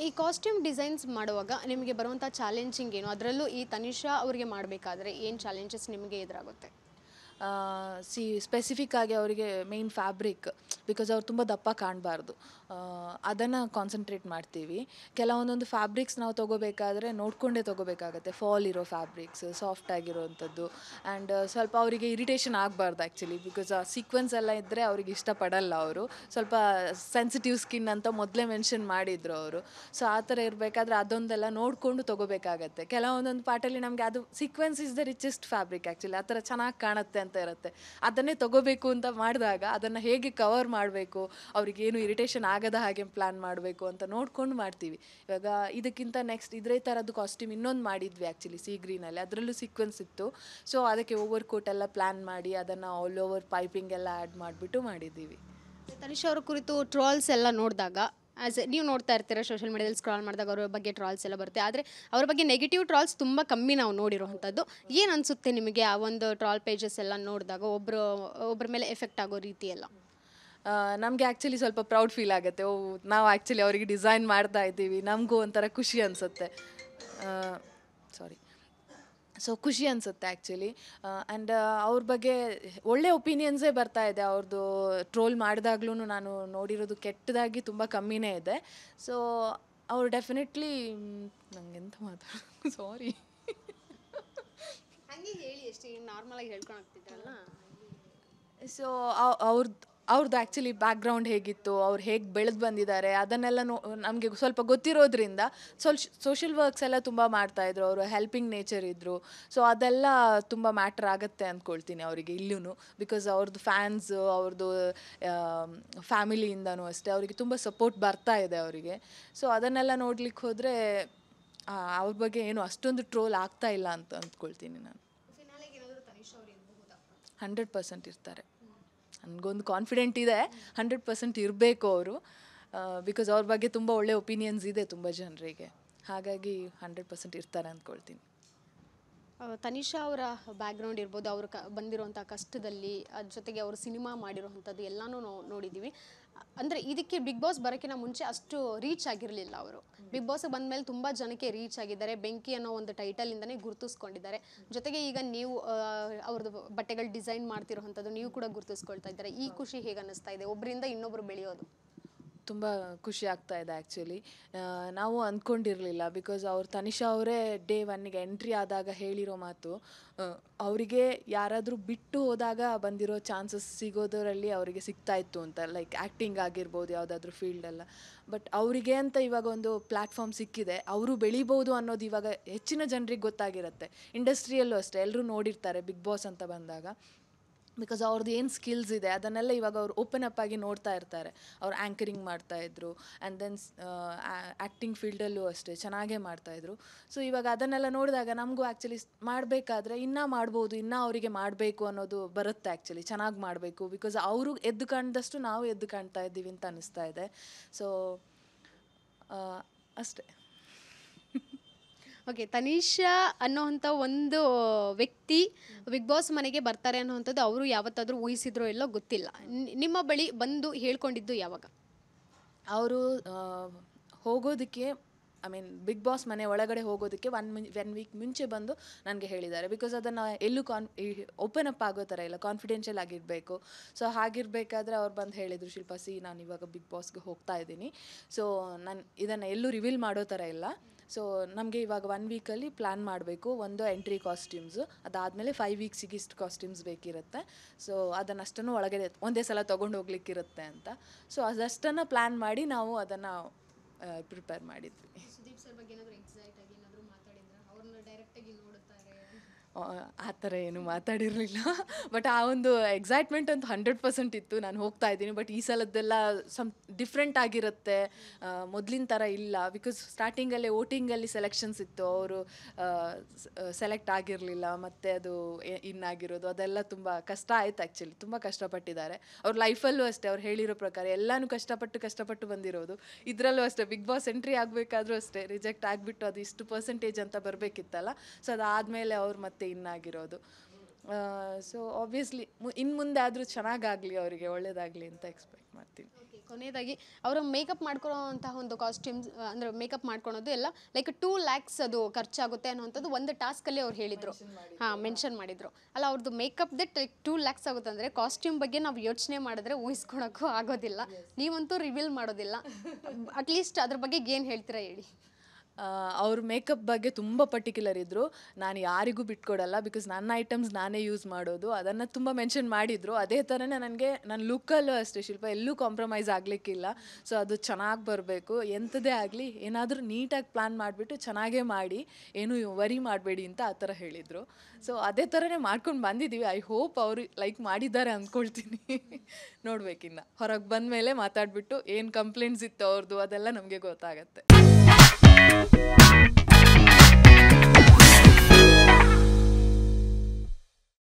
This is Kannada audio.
ಈ ಕಾಸ್ಟ್ಯೂಮ್ ಡಿಸೈನ್ಸ್ ಮಾಡುವಾಗ ನಿಮಗೆ ಬರುವಂಥ ಚಾಲೆಂಜಿಂಗ್ ಏನು? ಅದರಲ್ಲೂ ಈ ತನಿಷಾ ಅವರಿಗೆ ಮಾಡಬೇಕಾದ್ರೆ ಏನು ಚಾಲೆಂಜಸ್ ನಿಮಗೆ ಎದುರಾಗುತ್ತೆ? ಸ್ಪೆಸಿಫಿಕ್ ಆಗಿ ಅವರಿಗೆ ಮೇನ್ ಫ್ಯಾಬ್ರಿಕ್, ಬಿಕಾಸ್ ಅವ್ರು ತುಂಬ ದಪ್ಪ ಕಾಣಬಾರ್ದು, ಅದನ್ನು ಕಾನ್ಸಂಟ್ರೇಟ್ ಮಾಡ್ತೀವಿ. ಕೆಲವೊಂದೊಂದು ಫ್ಯಾಬ್ರಿಕ್ಸ್ ನಾವು ತೊಗೋಬೇಕಾದ್ರೆ ನೋಡಿಕೊಂಡೇ ತೊಗೋಬೇಕಾಗತ್ತೆ, ಫಾಲ್ ಇರೋ ಫ್ಯಾಬ್ರಿಕ್ಸ್, ಸಾಫ್ಟ್ ಆಗಿರೋವಂಥದ್ದು. ಆ್ಯಂಡ್ ಸ್ವಲ್ಪ ಅವರಿಗೆ ಇರಿಟೇಷನ್ ಆಗಬಾರ್ದು ಆ್ಯಕ್ಚುಲಿ, ಬಿಕಾಸ್ ಆ ಸೀಕ್ವೆನ್ಸ್ ಎಲ್ಲ ಇದ್ದರೆ ಅವ್ರಿಗೆ ಇಷ್ಟಪಡಲ್ಲ. ಅವರು ಸ್ವಲ್ಪ ಸೆನ್ಸಿಟಿವ್ ಸ್ಕಿನ್ ಅಂತ ಮೊದಲೇ ಮೆನ್ಷನ್ ಮಾಡಿದರು ಅವರು. ಸೊ ಆ ಥರ ಇರಬೇಕಾದ್ರೆ ಅದೊಂದೆಲ್ಲ ನೋಡಿಕೊಂಡು ತೊಗೋಬೇಕಾಗತ್ತೆ. ಕೆಲವೊಂದೊಂದು ಪಾರ್ಟಲ್ಲಿ ನಮಗೆ ಅದು sequence is the richest fabric actually, ಆ ಥರ ಚೆನ್ನಾಗಿ ಕಾಣುತ್ತೆ ಅಂತ ಇರುತ್ತೆ. ಅದನ್ನೇ ತೊಗೋಬೇಕು ಅಂತ ಮಾಡಿದಾಗ ಅದನ್ನು ಹೇಗೆ ಕವರ್ ಮಾಡಬೇಕು, ಅವ್ರಿಗೇನು ಇರಿಟೇಷನ್ ಆಗದ ಹಾಗೆ ಪ್ಲ್ಯಾನ್ ಮಾಡಬೇಕು ಅಂತ ನೋಡ್ಕೊಂಡು ಮಾಡ್ತೀವಿ. ಇವಾಗ ಇದಕ್ಕಿಂತ ನೆಕ್ಸ್ಟ್ ಇದೇ ಥರದ್ದು ಕಾಸ್ಟ್ಯೂಮ್ ಇನ್ನೊಂದು ಮಾಡಿದ್ವಿ ಆ್ಯಕ್ಚುಲಿ ಸೀ ಗ್ರೀನಲ್ಲಿ, ಅದರಲ್ಲೂ ಸೀಕ್ವೆನ್ಸ್ ಇತ್ತು. ಸೊ ಅದಕ್ಕೆ ಓವರ್ ಕೋಟ್ ಎಲ್ಲ ಪ್ಲ್ಯಾನ್ ಮಾಡಿ ಅದನ್ನು ಆಲ್ ಓವರ್ ಪೈಪಿಂಗ್ ಎಲ್ಲ ಆ್ಯಡ್ ಮಾಡಿಬಿಟ್ಟು ಮಾಡಿದ್ದೀವಿ. ತನಿಷಾ ಅವರ ಕುರಿತು ಟ್ರಾಲ್ಸ್ ಎಲ್ಲ ನೋಡಿದಾಗ ನೀವು ನೋಡ್ತಾ ಇರ್ತೀರ ಸೋಷಿಯಲ್ ಮೀಡಿಯಾದಲ್ಲಿ ಸ್ಕ್ರಾಲ್ ಮಾಡಿದಾಗ ಅವರ ಬಗ್ಗೆ ಟ್ರಾಲ್ಸ್ ಎಲ್ಲ ಬರುತ್ತೆ. ಆದರೆ ಅವರ ಬಗ್ಗೆ ನೆಗೆಟಿವ್ ಟ್ರಾಲ್ಸ್ ತುಂಬ ಕಮ್ಮಿ ನಾವು ನೋಡಿರುವಂಥದ್ದು. ಏನು ಅನಿಸುತ್ತೆ ನಿಮಗೆ ಆ ಒಂದು ಟ್ರಾಲ್ ಪೇಜಸ್ ಎಲ್ಲ ನೋಡಿದಾಗ ಒಬ್ಬರ ಮೇಲೆ ಎಫೆಕ್ಟ್ ಆಗೋ ರೀತಿ ಎಲ್ಲ? ನಮಗೆ ಆ್ಯಕ್ಚುಲಿ ಸ್ವಲ್ಪ ಪ್ರೌಡ್ ಫೀಲ್ ಆಗುತ್ತೆ. ನಾವು ಆ್ಯಕ್ಚುಲಿ ಅವರಿಗೆ ಡಿಸೈನ್ ಮಾಡ್ತಾ ಇದ್ದೀವಿ, ನಮಗೂ ಒಂಥರ ಖುಷಿ ಅನಿಸುತ್ತೆ. ಸಾರಿ, ಸೊ ಖುಷಿ ಅನಿಸುತ್ತೆ ಆ್ಯಕ್ಚುಲಿ. ಆ್ಯಂಡ್ ಅವ್ರ ಬಗ್ಗೆ ಒಳ್ಳೆ ಒಪಿನಿಯನ್ಸೇ ಬರ್ತಾ ಇದೆ. ಅವ್ರದ್ದು ಟ್ರೋಲ್ ಮಾಡಿದಾಗ್ಲೂ ನಾನು ನೋಡಿರೋದು ಕೆಟ್ಟದಾಗಿ ತುಂಬ ಕಮ್ಮಿನೇ ಇದೆ. ಸೊ ಅವ್ರು ಡೆಫಿನೆಟ್ಲಿ ನಂಗೆಂತ ಮಾತಾಡೋದು, ಸಾರಿ. ಹಾಗೆ ಹೇಳಿ, ಎಷ್ಟು ನಾರ್ಮಲಾಗಿ ಹೇಳ್ಕೊಂಡು ಹೋಗ್ತಿದ್ರಲ್ಲ. ಸೊ ಅವ್ರದ್ದು ಆ್ಯಕ್ಚುಲಿ ಬ್ಯಾಕ್ಗ್ರೌಂಡ್ ಹೇಗಿತ್ತು, ಅವ್ರು ಹೇಗೆ ಬೆಳೆದು ಬಂದಿದ್ದಾರೆ, ಅದನ್ನೆಲ್ಲ ನಮಗೆ ಸ್ವಲ್ಪ ಗೊತ್ತಿರೋದ್ರಿಂದ ಸೋಷಿಯಲ್ ವರ್ಕ್ಸ್ ಎಲ್ಲ ತುಂಬ ಮಾಡ್ತಾಯಿದ್ರು. ಅವರು ಹೆಲ್ಪಿಂಗ್ ನೇಚರ್ ಇದ್ದರು. ಸೊ ಅದೆಲ್ಲ ತುಂಬ ಮ್ಯಾಟ್ರ್ ಆಗುತ್ತೆ ಅಂದ್ಕೊಳ್ತೀನಿ ಅವರಿಗೆ ಇಲ್ಲೂ. ಬಿಕಾಸ್ ಅವ್ರದ್ದು ಫ್ಯಾನ್ಸು, ಅವ್ರದ್ದು ಫ್ಯಾಮಿಲಿಯಿಂದನೂ ಅಷ್ಟೇ ಅವರಿಗೆ ತುಂಬ ಸಪೋರ್ಟ್ ಬರ್ತಾ ಇದೆ ಅವರಿಗೆ. ಸೊ ಅದನ್ನೆಲ್ಲ ನೋಡ್ಲಿಕ್ಕೆ ಹೋದರೆ ಅವ್ರ ಬಗ್ಗೆ ಏನು ಅಷ್ಟೊಂದು ಟ್ರೋಲ್ ಆಗ್ತಾ ಇಲ್ಲ ಅಂತ ಅಂದ್ಕೊಳ್ತೀನಿ ನಾನು. 100% ಇರ್ತಾರೆ. ನನಗೊಂದು ಕಾನ್ಫಿಡೆಂಟ್ ಇದೆ, 100% ಇರಬೇಕು ಅವರು. ಬಿಕಾಸ್ ಅವ್ರ ಬಗ್ಗೆ ತುಂಬ ಒಳ್ಳೆ ಒಪಿನಿಯನ್ಸ್ ಇದೆ ತುಂಬ ಜನರಿಗೆ. ಹಾಗಾಗಿ 100% ಇರ್ತಾರೆ ಅಂದ್ಕೊಳ್ತೀನಿ. ತನಿಷಾ ಅವರ ಬ್ಯಾಕ್ಗ್ರೌಂಡ್ ಇರ್ಬೋದು, ಅವರು ಬಂದಿರುವಂಥ ಕಷ್ಟದಲ್ಲಿ, ಅದ್ರ ಜೊತೆಗೆ ಅವರು ಸಿನಿಮಾ ಮಾಡಿರುವಂಥದ್ದು ಎಲ್ಲನೂ ನೋಡಿದ್ದೀವಿ. ಅಂದರೆ ಇದಕ್ಕೆ ಬಿಗ್ ಬಾಸ್ ಬರೋಕ್ಕಿಂತ ಮುಂಚೆ ಅಷ್ಟು ರೀಚ್ ಆಗಿರಲಿಲ್ಲ ಅವರು. ಬಿಗ್ ಬಾಸ್ ಬಂದಮೇಲೆ ತುಂಬ ಜನಕ್ಕೆ ರೀಚ್ ಆಗಿದ್ದಾರೆ. ಬೆಂಕಿ ಅನ್ನೋ ಒಂದು ಟೈಟಲಿಂದನೇ ಗುರುತಿಸ್ಕೊಂಡಿದ್ದಾರೆ. ಜೊತೆಗೆ ಈಗ ನೀವು ಅವ್ರದ್ದು ಬಟ್ಟೆಗಳು ಡಿಸೈನ್ ಮಾಡ್ತಿರೋವಂಥದ್ದು ನೀವು ಕೂಡ ಗುರುತಿಸ್ಕೊಳ್ತಾ ಇದ್ದಾರೆ. ಈ ಖುಷಿ ಹೇಗೆ ಅನ್ನಿಸ್ತಾ ಇದೆ, ಒಬ್ಬರಿಂದ ಇನ್ನೊಬ್ಬರು ಬೆಳೆಯೋದು? ತುಂಬ ಖುಷಿ ಆಗ್ತಾ ಇದೆ ಆ್ಯಕ್ಚುಲಿ. ನಾವು ಅಂದ್ಕೊಂಡಿರಲಿಲ್ಲ, ಬಿಕಾಸ್ ಅವ್ರು ತನಿಷಾ ಅವರೇ ಡೇ 1ಗೆ ಎಂಟ್ರಿ ಆದಾಗ ಹೇಳಿರೋ ಮಾತು, ಅವರಿಗೆ ಯಾರಾದರೂ ಬಿಟ್ಟು ಹೋದಾಗ ಬಂದಿರೋ ಚಾನ್ಸಸ್ ಸಿಗೋದರಲ್ಲಿ ಅವರಿಗೆ ಸಿಗ್ತಾಯಿತ್ತು ಅಂತ. ಲೈಕ್ ಆ್ಯಕ್ಟಿಂಗ್ ಆಗಿರ್ಬೋದು, ಯಾವುದಾದ್ರೂ ಫೀಲ್ಡೆಲ್ಲ. ಬಟ್ ಅವರಿಗೆ ಅಂತ ಇವಾಗ ಒಂದು ಪ್ಲ್ಯಾಟ್ಫಾರ್ಮ್ ಸಿಕ್ಕಿದೆ, ಅವರು ಬೆಳಿಬೋದು ಅನ್ನೋದು ಇವಾಗ ಹೆಚ್ಚಿನ ಜನರಿಗೆ ಗೊತ್ತಾಗಿರುತ್ತೆ. ಇಂಡಸ್ಟ್ರಿಯಲ್ಲೂ ಅಷ್ಟೇ ಎಲ್ಲರೂ ನೋಡಿರ್ತಾರೆ ಬಿಗ್ ಬಾಸ್ ಅಂತ ಬಂದಾಗ. ಬಿಕಾಸ್ ಅವ್ರದ್ದು ಏನು ಸ್ಕಿಲ್ಸ್ ಇದೆ ಅದನ್ನೆಲ್ಲ ಇವಾಗ ಅವ್ರು ಓಪನ್ ಅಪ್ ಆಗಿ ನೋಡ್ತಾ ಇರ್ತಾರೆ. ಅವ್ರು ಆ್ಯಂಕರಿಂಗ್ ಮಾಡ್ತಾಯಿದ್ರು, ಆ್ಯಂಡ್ ದೆನ್ ಆ್ಯಕ್ಟಿಂಗ್ ಫೀಲ್ಡಲ್ಲೂ ಅಷ್ಟೇ ಚೆನ್ನಾಗೇ ಮಾಡ್ತಾಯಿದ್ರು. ಸೊ ಇವಾಗ ಅದನ್ನೆಲ್ಲ ನೋಡಿದಾಗ ನಮಗೂ ಆ್ಯಕ್ಚುಲಿ ಮಾಡಬೇಕಾದ್ರೆ ಇನ್ನೂ ಮಾಡ್ಬೋದು, ಇನ್ನೂ ಅವರಿಗೆ ಮಾಡಬೇಕು ಅನ್ನೋದು ಬರುತ್ತೆ ಆ್ಯಕ್ಚುಲಿ. ಚೆನ್ನಾಗಿ ಮಾಡಬೇಕು, ಬಿಕಾಸ್ ಅವರು ಎದ್ದು ಕಾಣ್ದಷ್ಟು ನಾವು ಎದ್ದು ಕಾಣ್ತಾ ಇದ್ದೀವಿ ಅಂತ ಅನ್ನಿಸ್ತಾ ಇದೆ. ಸೊ ಅಷ್ಟೇ. ಓಕೆ, ತನಿಷಾ ಅನ್ನೋವಂಥ ಒಂದು ವ್ಯಕ್ತಿ ಬಿಗ್ ಬಾಸ್ ಮನೆಗೆ ಬರ್ತಾರೆ ಅನ್ನೋವಂಥದ್ದು ಅವರು ಯಾವತ್ತಾದರೂ ಊಹಿಸಿದ್ರೋ ಇಲ್ಲೋ ಗೊತ್ತಿಲ್ಲ. ನಿಮ್ಮ ಬಳಿ ಬಂದು ಹೇಳ್ಕೊಂಡಿದ್ದು ಯಾವಾಗ? ಅವರು ಹೋಗೋದಕ್ಕೆ, ಐ ಮೀನ್ ಬಿಗ್ ಬಾಸ್ ಮನೆ ಒಳಗಡೆ ಹೋಗೋದಕ್ಕೆ 1 ವೀಕ್ ಮುಂಚೆ ಬಂದು ನನಗೆ ಹೇಳಿದ್ದಾರೆ. ಬಿಕಾಸ್ ಅದನ್ನು ಎಲ್ಲೂ ಓಪನ್ ಅಪ್ ಆಗೋ ಥರ ಇಲ್ಲ, ಕಾನ್ಫಿಡೆನ್ಷಿಯಲ್ ಆಗಿರಬೇಕು. ಸೊ ಹಾಗಿರಬೇಕಾದ್ರೆ ಅವ್ರು ಬಂದು ಹೇಳಿದರು, ಶಿಲ್ಪಾ ನಾನು ಇವಾಗ ಬಿಗ್ ಬಾಸ್ಗೆ ಹೋಗ್ತಾ ಇದ್ದೀನಿ. ಸೊ ನಾನು ಇದನ್ನು ಎಲ್ಲೂ ರಿವೀಲ್ ಮಾಡೋ ಥರ ಇಲ್ಲ. ಸೊ ನಮಗೆ ಇವಾಗ 1 ವೀಕಲ್ಲಿ ಪ್ಲ್ಯಾನ್ ಮಾಡಬೇಕು. ಒಂದು ಎಂಟ್ರಿ ಕಾಸ್ಟ್ಯೂಮ್ಸು, ಅದಾದಮೇಲೆ 5 ವೀಕ್ಸಿಗೆ ಇಷ್ಟು ಕಾಸ್ಟ್ಯೂಮ್ಸ್ ಬೇಕಿರುತ್ತೆ. ಸೊ ಅದನ್ನಷ್ಟನ್ನು ಒಳಗಡೆ ಒಂದೇ ಸಲ ತೊಗೊಂಡು ಹೋಗ್ಲಿಕ್ಕಿರುತ್ತೆ ಅಂತ. ಸೊ ಅದಷ್ಟನ್ನು ಪ್ಲ್ಯಾನ್ ಮಾಡಿ ನಾವು ಅದನ್ನು ಪ್ರಿಪೇರ್ ಮಾಡಿದ್ವಿ. ಸುದೀಪ್ ಸರ್ ಬಗ್ಗೆ ಏನಾದರೂ ಎಕ್ಸೈಟ್ ಆಗಿ ಏನಾದರೂ ಮಾತಾಡಿದ್ರೆ ಅವ್ರನ್ನ ಡೈರೆಕ್ಟಾಗಿ ನೋಡುತ್ತಾರೆ? ಆ ಥರ ಏನು ಮಾತಾಡಿರಲಿಲ್ಲ. ಬಟ್ ಆ ಒಂದು ಎಕ್ಸೈಟ್ಮೆಂಟ್ ಅಂತೂ 100% ಇತ್ತು. ನಾನು ಹೋಗ್ತಾ ಇದ್ದೀನಿ, ಬಟ್ ಈ ಸಲದ್ದೆಲ್ಲ ಡಿಫ್ರೆಂಟ್ ಆಗಿರುತ್ತೆ, ಮೊದಲಿನ ಥರ ಇಲ್ಲ. ಬಿಕಾಸ್ ಸ್ಟಾರ್ಟಿಂಗಲ್ಲೇ ವೋಟಿಂಗಲ್ಲಿ ಸೆಲೆಕ್ಷನ್ಸ್ ಇತ್ತು, ಅವರು ಸೆಲೆಕ್ಟ್ ಆಗಿರಲಿಲ್ಲ, ಮತ್ತು ಅದು ಇನ್ನಾಗಿರೋದು ಅದೆಲ್ಲ ತುಂಬ ಕಷ್ಟ ಆಯ್ತು ಆ್ಯಕ್ಚುಲಿ. ತುಂಬ ಕಷ್ಟಪಟ್ಟಿದ್ದಾರೆ ಅವ್ರ ಲೈಫಲ್ಲೂ ಅಷ್ಟೇ. ಅವ್ರು ಹೇಳಿರೋ ಪ್ರಕಾರ ಎಲ್ಲನೂ ಕಷ್ಟಪಟ್ಟು ಬಂದಿರೋದು. ಇದರಲ್ಲೂ ಅಷ್ಟೇ, ಬಿಗ್ ಬಾಸ್ ಎಂಟ್ರಿ ಆಗಬೇಕಾದ್ರೂ ಅಷ್ಟೇ ರಿಜೆಕ್ಟ್ ಆಗಿಬಿಟ್ಟು ಅದು ಇಷ್ಟು ಪರ್ಸೆಂಟೇಜ್ ಅಂತ ಬರಬೇಕಿತ್ತಲ್ಲ. ಸೊ ಅದಾದಮೇಲೆ ಅವ್ರು ಮತ್ತೆ ಇನ್ನಾಗಿರೋದು. ಸೊ ಆಬ್ವಿಯಸ್ಲಿ ಇನ್ನು ಮುಂದೆ ಆದರೂ ಚೆನ್ನಾಗಾಗಲಿ, ಅವರಿಗೆ ಒಳ್ಳೆಯದಾಗಲಿ ಅಂತ ಎಕ್ಸ್ಪೆಕ್ಟ್ ಮಾಡ್ತೀನಿ. ಕೊನೆಯದಾಗಿ ಅವರ ಮೇಕಪ್ ಮಾಡ್ಕೊಳ್ಳೋಂತಹ ಒಂದು ಕಾಸ್ಟ್ಯೂಮ್ಸ್ ಅಂದರೆ ಮೇಕಪ್ ಮಾಡ್ಕೊಳೋದು ಎಲ್ಲ ಲೈಕ್ 2 lakhs ಅದು ಖರ್ಚಾಗುತ್ತೆ ಅನ್ನೋಂಥದ್ದು ಒಂದು ಟಾಸ್ಕಲ್ಲಿ ಅವ್ರು ಹೇಳಿದರು. ಹಾಂ, ಮೆನ್ಷನ್ ಮಾಡಿದರು. ಅಲ್ಲ, ಅವ್ರದ್ದು ಮೇಕಪ್ದೇ 2 lakhs ಆಗುತ್ತೆ ಅಂದರೆ ಕಾಸ್ಟ್ಯೂಮ್ ಬಗ್ಗೆ ನಾವು ಯೋಚನೆ ಮಾಡಿದ್ರೆ ಊಹಿಸ್ಕೊಳಕ್ಕೂ ಆಗೋದಿಲ್ಲ. ನೀವಂತೂ ರಿವೀಲ್ ಮಾಡೋದಿಲ್ಲ. ಅಟ್ಲೀಸ್ಟ್ ಅದ್ರ ಬಗ್ಗೆ ಏನು ಹೇಳ್ತೀರಾ ಹೇಳಿ. ಅವ್ರ ಮೇಕಪ್ ಬಗ್ಗೆ ತುಂಬ ಪರ್ಟಿಕ್ಯುಲರ್ ಇದ್ದರು. ನಾನು ಯಾರಿಗೂ ಬಿಟ್ಕೊಡಲ್ಲ, ಬಿಕಾಸ್ ನನ್ನ ಐಟಮ್ಸ್ ನಾನೇ ಯೂಸ್ ಮಾಡೋದು. ಅದನ್ನು ತುಂಬ ಮೆನ್ಷನ್ ಮಾಡಿದರು. ಅದೇ ಥರನೇ ನನಗೆ ನನ್ನ ಲುಕ್ಕಲ್ಲೂ ಅಷ್ಟೇ ಶಿಲ್ಪ ಎಲ್ಲೂ ಕಾಂಪ್ರಮೈಸ್ ಆಗಲಿಕ್ಕಿಲ್ಲ. ಸೊ ಅದು ಚೆನ್ನಾಗಿ ಬರಬೇಕು, ಎಂಥದೇ ಆಗಲಿ ಏನಾದರೂ ನೀಟಾಗಿ ಪ್ಲ್ಯಾನ್ ಮಾಡಿಬಿಟ್ಟು ಚೆನ್ನಾಗೇ ಮಾಡಿ, ಏನೂ ವರಿ ಮಾಡಬೇಡಿ ಅಂತ ಆ ಥರ ಹೇಳಿದರು. ಸೊ ಅದೇ ಥರನೇ ಮಾಡ್ಕೊಂಡು ಬಂದಿದ್ದೀವಿ. ಐ ಹೋಪ್ ಅವರು ಲೈಕ್ ಮಾಡಿದ್ದಾರೆ ಅಂದ್ಕೊಳ್ತೀನಿ. ನೋಡ್ಬೇಕಿನ್ನ ಹೊರಗೆ ಬಂದ ಮೇಲೆ ಮಾತಾಡಿಬಿಟ್ಟು ಏನು ಕಂಪ್ಲೇಂಟ್ಸ್ ಇತ್ತು ಅವ್ರದ್ದು ಅದೆಲ್ಲ ನಮಗೆ ಗೊತ್ತಾಗತ್ತೆ.